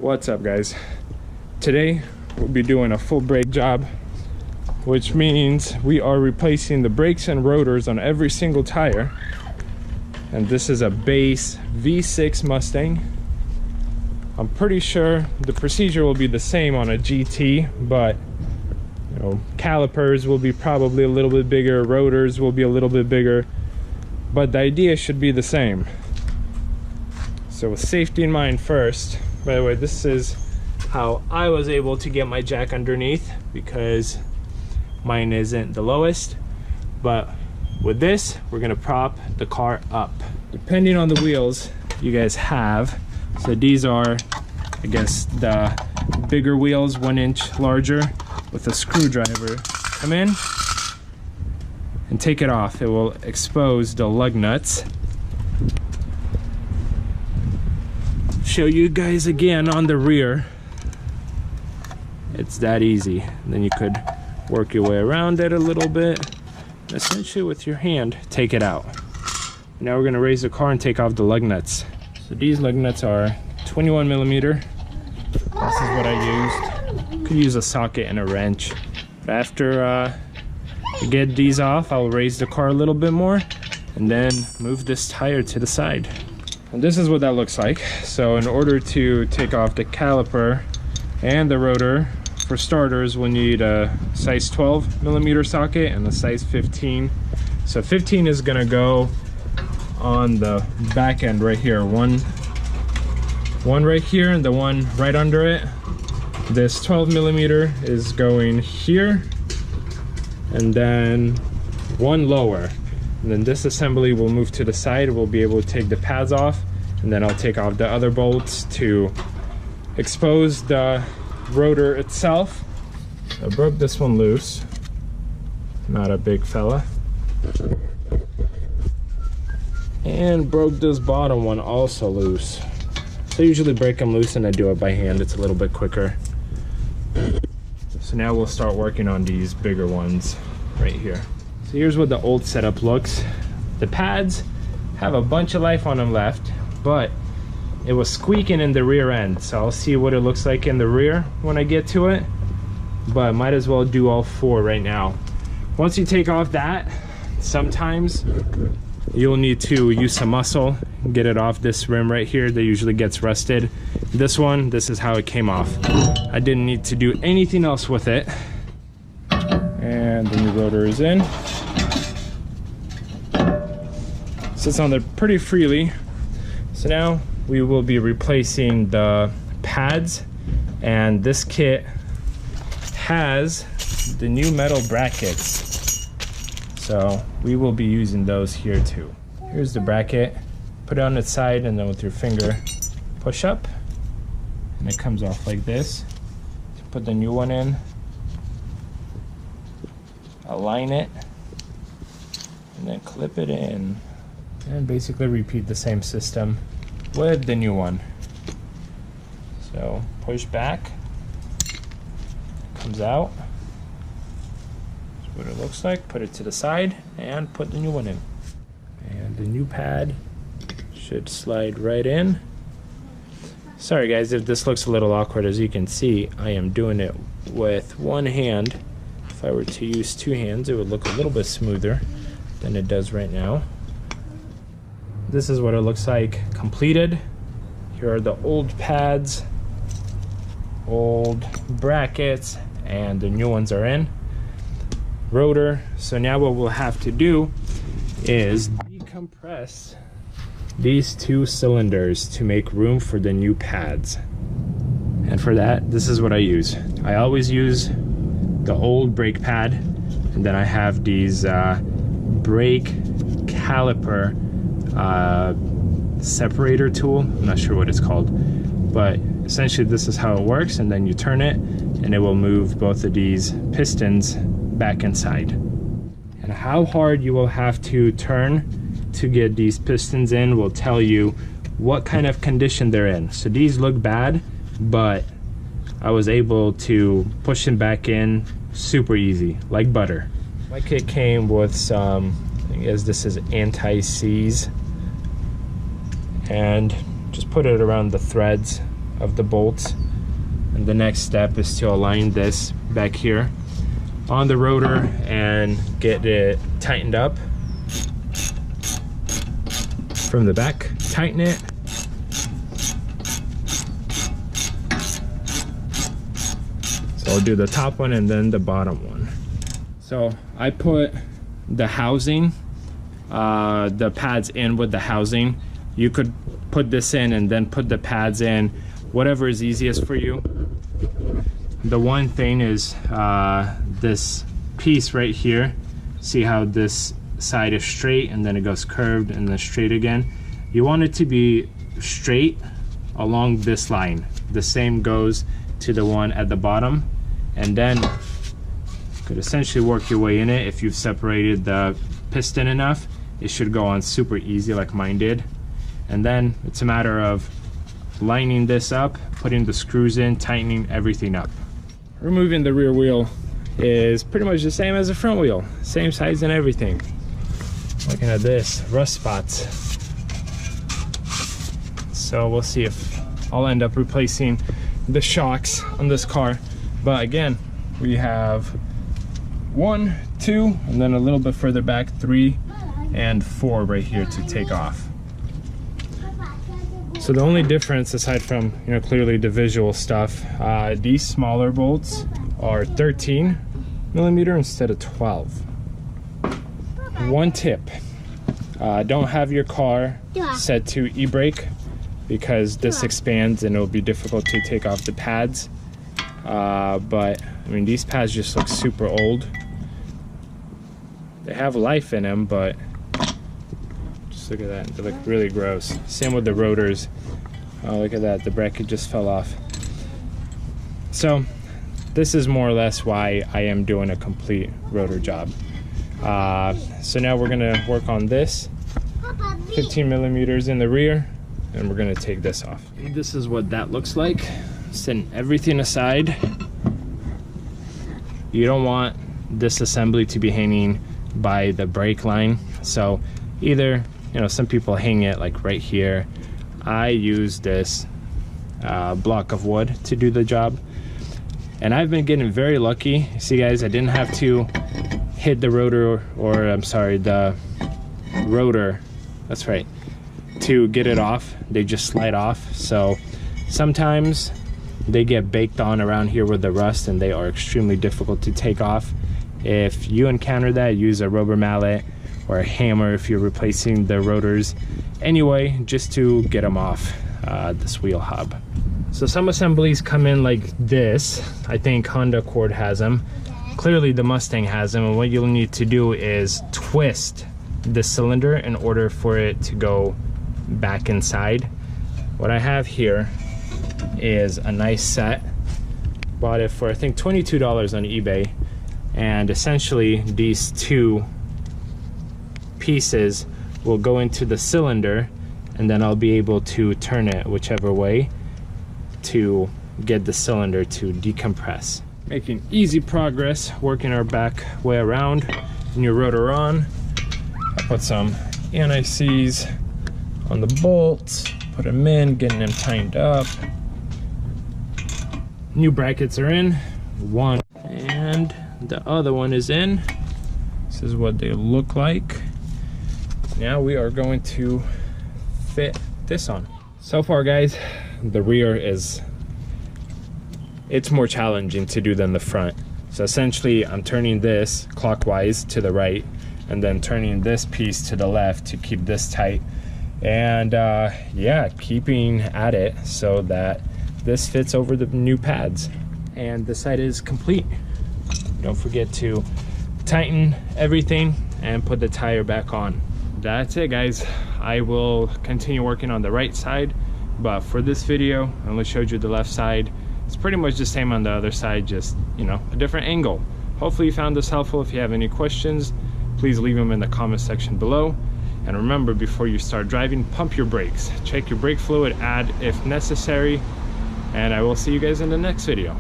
What's up, guys? Today we'll be doing a full brake job, which means we are replacing the brakes and rotors on every single tire. And this is a base V6 Mustang. I'm pretty sure the procedure will be the same on a GT, but you know, calipers will be probably a little bit bigger, rotors will be a little bit bigger, but the idea should be the same. So with safety in mind first, by the way, this is how I was able to get my jack underneath because mine isn't the lowest. But with this, we're gonna prop the car up. Depending on the wheels you guys have, so these are, I guess, the bigger wheels, 1 inch larger, with a screwdriver. Come in and take it off. It will expose the lug nuts. Show you guys again on the rear. It's that easy. And then you could work your way around it a little bit. And essentially with your hand, take it out. Now we're gonna raise the car and take off the lug nuts. So these lug nuts are 21 millimeter. This is what I used. You could use a socket and a wrench. But after I get these off, I'll raise the car a little bit more and then move this tire to the side. And this is what that looks like. So in order to take off the caliper and the rotor, for starters, we'll need a size 12 millimeter socket and a size 15. So 15 is gonna go on the back end right here. One right here and the one right under it. This 12 millimeter is going here, and then one lower. And then this assembly will move to the side. We'll be able to take the pads off, and then I'll take off the other bolts to expose the rotor itself. I broke this one loose. Not a big fella. And broke this bottom one also loose. So I usually break them loose and I do it by hand. It's a little bit quicker. So now we'll start working on these bigger ones right here. So here's what the old setup looks. The pads have a bunch of life on them left, but it was squeaking in the rear end. So I'll see what it looks like in the rear when I get to it, but might as well do all 4 right now. Once you take off that, sometimes you'll need to use some muscle, get it off this rim right here that usually gets rusted. This one, this is how it came off. I didn't need to do anything else with it. And the new rotor is in. Sits on there pretty freely. So now we will be replacing the pads, and this kit has the new metal brackets. So we will be using those here too. Here's the bracket. Put it on its side and then with your finger push up and it comes off like this. Put the new one in. Align it and then clip it in, and basically repeat the same system with the new one. So push back, comes out. That's what it looks like. Put it to the side and put the new one in, and the new pad should slide right in. Sorry guys if this looks a little awkward. As you can see, I am doing it with one hand. If I were to use 2 hands, it would look a little bit smoother than it does right now. This is what it looks like completed. Here are the old pads, old brackets, and the new ones are in. Rotor. So now what we'll have to do is decompress these 2 cylinders to make room for the new pads. And for that, this is what I use. I always use the old brake pad, and then I have these brake caliper separator tool. I'm not sure what it's called, but essentially this is how it works, and then you turn it and it will move both of these pistons back inside. And how hard you will have to turn to get these pistons in will tell you what kind of condition they're in. So these look bad, but I was able to push them back in super easy, like butter. My kit came with some, I guess this is anti-seize, and just put it around the threads of the bolts. And the next step is to align this back here on the rotor and get it tightened up from the back. Tighten it. So I'll do the top one and then the bottom one. So I put the housing, the pads in with the housing. You could put this in and then put the pads in, whatever is easiest for you. The one thing is this piece right here. See how this side is straight and then it goes curved and then straight again. You want it to be straight along this line. The same goes to the one at the bottom, and then you could essentially work your way in it. If you've separated the piston enough, it should go on super easy like mine did. And then it's a matter of lining this up, putting the screws in, tightening everything up. Removing the rear wheel is pretty much the same as the front wheel, same size and everything. Looking at this, rust spots. So we'll see if I'll end up replacing the shocks on this car. But again, we have 1, 2, and then a little bit further back 3 and 4 right here to take off. So the only difference, aside from, you know, clearly the visual stuff, these smaller bolts are 13 millimeter instead of 12. One tip, don't have your car set to e-brake, because this expands and it'll be difficult to take off the pads. But I mean, these pads just look super old. They have life in them, but just look at that, they look really gross. Same with the rotors. Oh, look at that, the bracket just fell off. So this is more or less why I am doing a complete rotor job. So now we're gonna work on this 15 millimeters in the rear, and we're gonna take this off. This is what that looks like. Setting everything aside. You don't want this assembly to be hanging by the brake line. So either, you know, some people hang it like right here. I use this block of wood to do the job. And I've been getting very lucky. See guys, I didn't have to hit the rotor, or I'm sorry, the rotor, that's right, to get it off. They just slide off. So sometimes they get baked on around here with the rust and they are extremely difficult to take off. If you encounter that, use a rubber mallet or a hammer if you're replacing the rotors. Anyway, just to get them off this wheel hub. So some assemblies come in like this. I think Honda Accord has them. Clearly the Mustang has them, and what you'll need to do is twist the cylinder in order for it to go back inside. What I have here is a nice set. Bought it for I think $22 on eBay, and essentially these two pieces will go into the cylinder, and then I'll be able to turn it whichever way to get the cylinder to decompress. Making easy progress working our back way around. New rotor on. I put some anti-seize on the bolts, put them in, getting them tightened up. New brackets are in, one and the other one is in. This is what they look like. Now we are going to fit this on. So far guys, the rear it's more challenging to do than the front. So essentially I'm turning this clockwise to the right and then turning this piece to the left to keep this tight, and yeah, keeping at it so that this fits over the new pads. And the side is complete. Don't forget to tighten everything and put the tire back on. That's it guys. I will continue working on the right side, but for this video I only showed you the left side. It's pretty much the same on the other side, just, you know, a different angle. Hopefully you found this helpful. If you have any questions, please leave them in the comment section below. And remember, before you start driving, pump your brakes. Check your brake fluid, add if necessary, and I will see you guys in the next video.